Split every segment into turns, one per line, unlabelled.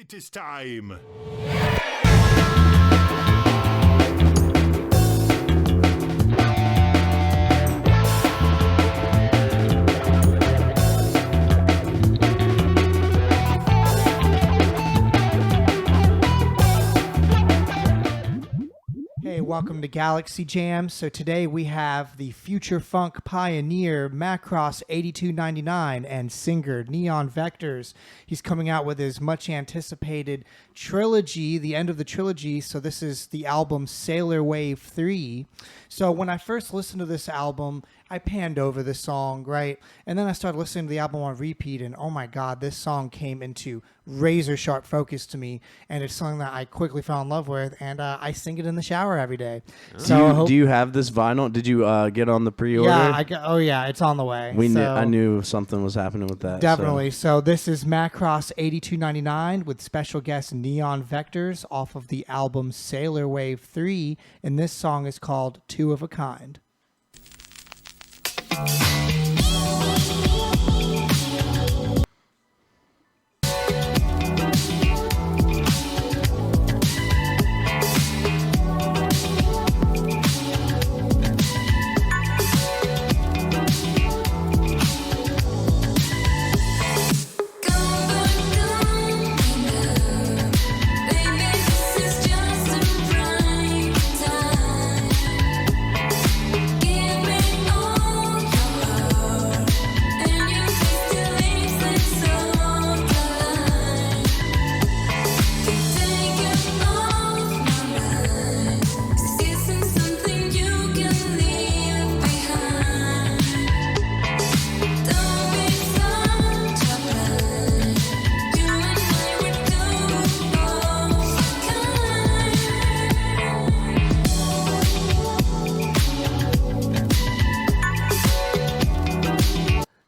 It is time.
Hey, welcome to Galaxy Jam. So today we have the future funk pioneer Macross 8299 and singer Neon Vectors. He's coming out with his much anticipated trilogy, the end of the trilogy. So this is the album Sailor Wave 3. So when I first listened to this album, I panned over the song, right? And then I started listening to the album on repeat, and oh my God, this song came into razor sharp focus to me, and it's something that I quickly fell in love with, and I sing it in the shower every day.
Do you have this vinyl? Did you get on the pre-order?
Yeah, it's on the way.
I knew something was happening with that.
Definitely. So this is Macross 8299 with special guest Neon Vectors off of the album Sailor Wave 3, and this song is called Two of a Kind.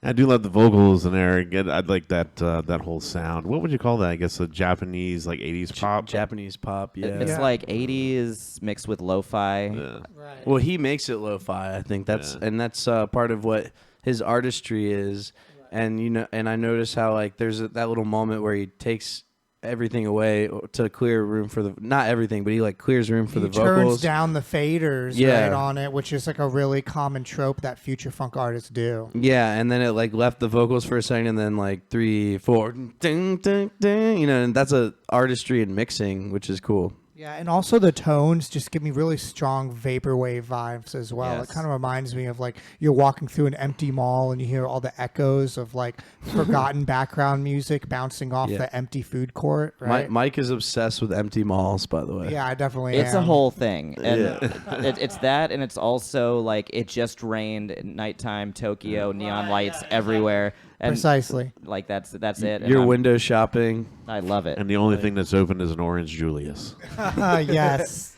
I do love the vocals in there. I like that that whole sound. What would you call that? I guess a Japanese, like 80s pop?
Japanese pop, yeah.
It's like 80s mixed with lo-fi.
Yeah.
Right.
Well, he makes it lo-fi, I think. That's part of what his artistry is. And and I notice how like there's that little moment where he takes everything away to clear room for the not everything, but he like clears room for the vocals.
He turns down the faders right on it, which is like a really common trope that future funk artists do.
Yeah, and then it like left the vocals for a second, and then like 3, 4, ding, ding, ding, and that's a artistry in mixing, which is cool.
Yeah, and also the tones just give me really strong vaporwave vibes as well.
Yes.
It kind of reminds me of like you're walking through an empty mall and you hear all the echoes of like forgotten background music bouncing off the empty food court. Right?
Mike is obsessed with empty malls, by the way.
Yeah, I definitely
It's
am.
a whole thing. And it's that, and it's also like it just rained at nighttime Tokyo, neon lights everywhere. And
Precisely.
Like that's it. And
You're window shopping.
I love it.
And the only thing that's open is an Orange Julius.
Yes.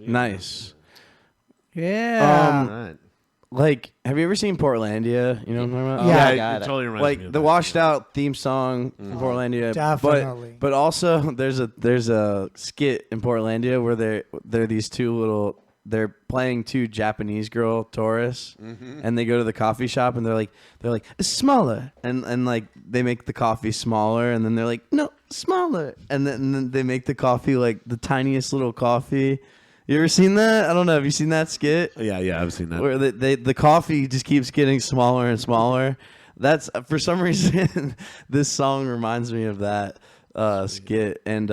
Nice.
Yeah.
All right.
Like, have you ever seen Portlandia? You know what I'm talking about?
Oh,
Yeah,
my
it
God.
totally reminds me
Like
of
the
that,
washed
yeah.
out theme song in Portlandia.
Definitely.
But also there's a skit in Portlandia where they're these they're playing two Japanese girl tourists, and they go to the coffee shop and they're like it's smaller, and like they make the coffee smaller, and then they're like no smaller, and then they make the coffee like the tiniest little coffee. You ever seen that? I don't know. Have you seen that skit?
Yeah, I've seen that.
Where the coffee just keeps getting smaller and smaller. That's for some reason this song reminds me of that skit. And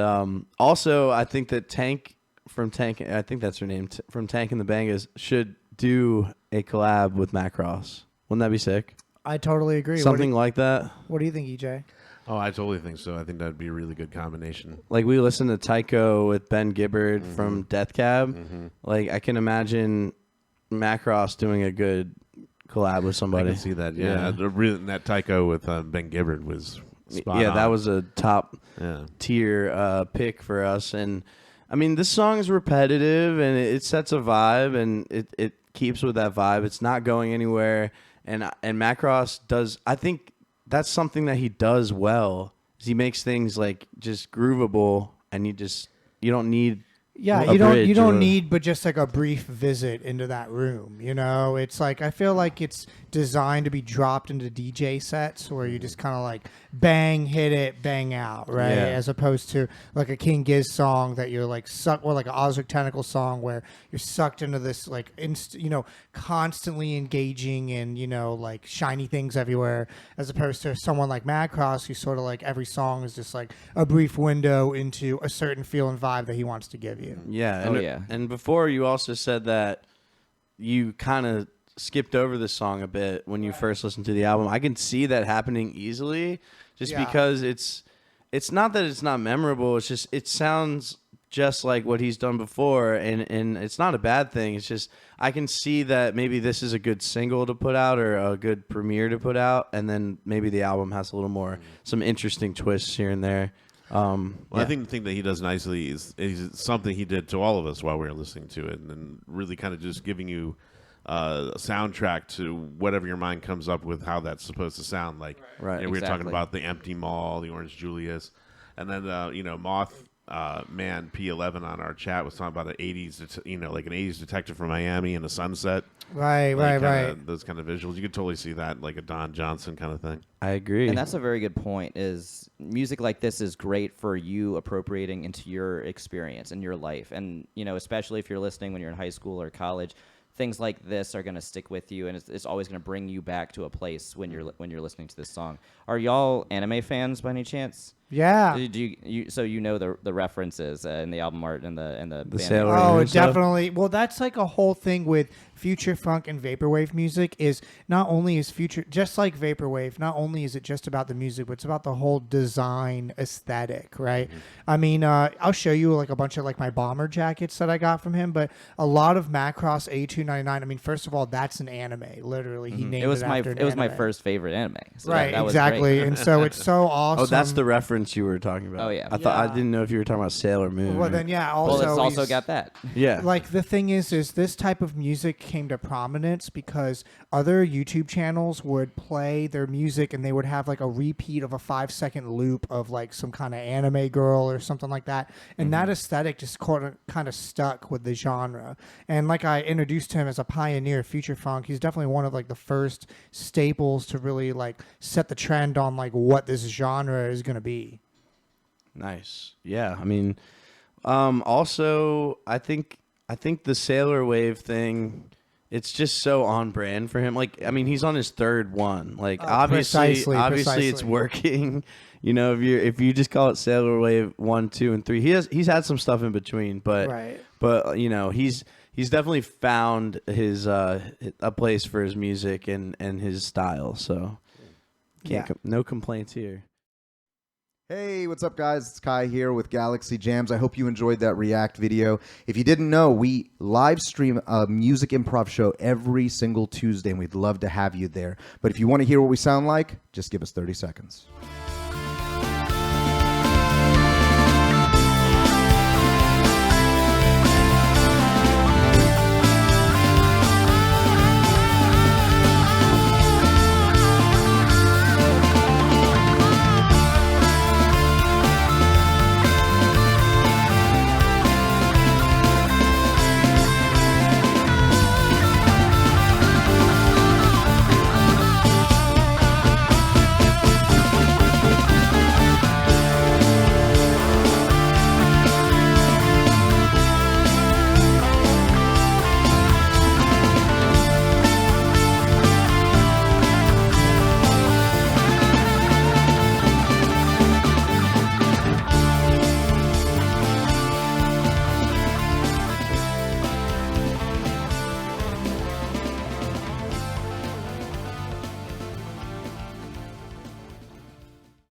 also I think that Tank, I think that's her name, from Tank and the Bangas, should do a collab with Macross. Wouldn't that be sick?
I totally agree.
Something like that.
What do you think, EJ?
Oh, I totally think so. I think that'd be a really good combination.
Like we listened to Tycho with Ben Gibbard from Death Cab. Like I can imagine Macross doing a good collab with somebody.
I can see that. Yeah, that Tycho with Ben Gibbard was spot on.
That was a top
Yeah.
tier pick for us. And I mean, this song is repetitive and it sets a vibe, and it keeps with that vibe. It's not going anywhere. And Macross does. I think that's something that he does well. Is he makes things like just groovable, and you don't need.
Yeah, you don't need but just like a brief visit into that room, you know? It's like I feel like it's designed to be dropped into DJ sets where you just kind of like bang, hit it, bang out, right?
Yeah.
As opposed to like a King Giz song that you're like sucked, or like an Ozric Tentacle song where you're sucked into this like constantly engaging and like shiny things everywhere, as opposed to someone like Macross who's sort of like every song is just like a brief window into a certain feel and vibe that he wants to give you.
Yeah.
Oh,
And,
yeah.
And before you also said that you kind of skipped over this song a bit when you first listened to the album. I can see that happening easily just because it's not that it's not memorable. It's just it sounds just like what he's done before, and it's not a bad thing. It's just I can see that maybe this is a good single to put out or a good premiere to put out, and then maybe the album has a little more some interesting twists here and there.
I think the thing that he does nicely is something he did to all of us while we were listening to it, and then really kind of just giving you a soundtrack to whatever your mind comes up with how that's supposed to sound like.
Right.
We were talking
Exactly.
about the Empty Mall, the Orange Julius, and then Moth Man P11 on our chat was talking about an 80s, like an 80s detective from Miami and a sunset.
Right.
Those kind of visuals. You could totally see that, like a Don Johnson kind of thing.
I agree.
And that's a very good point. Is music like this is great for you appropriating into your experience and your life, and especially if you're listening when you're in high school or college, things like this are going to stick with you, and it's always going to bring you back to a place when you're listening to this song. Are y'all anime fans by any chance?
Yeah.
Do you so the references in the album art and the band
Sailor
art?
Oh,
and stuff?
definitely. Well, that's like a whole thing with future funk and vaporwave music. Is not only is future just like vaporwave, not only is it just about the music, but it's about the whole design aesthetic, right? I mean, I'll show you like a bunch of like my bomber jackets that I got from him, but a lot of Macross A299. I mean, first of all, that's an anime. Literally, he named
It was my
after an
it was my
anime.
first favorite anime. So
Right,
that was
exactly,
great.
and so it's so awesome.
Oh, that's the reference you were talking about.
Oh, yeah.
I thought I
Yeah.
didn't know if you were talking about Sailor Moon.
Well, then yeah. Also,
Well, it's also
he's-
got that.
Yeah.
Like the thing is this type of music came to prominence because other YouTube channels would play their music and they would have like a repeat of a 5-second loop of like some kind of anime girl or something like that, and that aesthetic just kind of stuck with the genre. And like I introduced him as a pioneer of future funk, he's definitely one of like the first staples to really like set the trend on like what this genre is going to be.
Nice. Yeah. I mean, also, I think the Sailor Wave thing, it's just so on brand for him. Like, I mean, he's on his third one. Like, obviously it's working. If you just call it Sailor Wave 1, 2, and 3, he's had some stuff in between, but
Right.
he's definitely found his a place for his music and his style. So, no complaints here.
Hey, what's up, guys? It's Kai here with Galaxy Jams. I hope you enjoyed that React video. If you didn't know, we live stream a music improv show every single Tuesday, and we'd love to have you there. But if you want to hear what we sound like, just give us 30 seconds.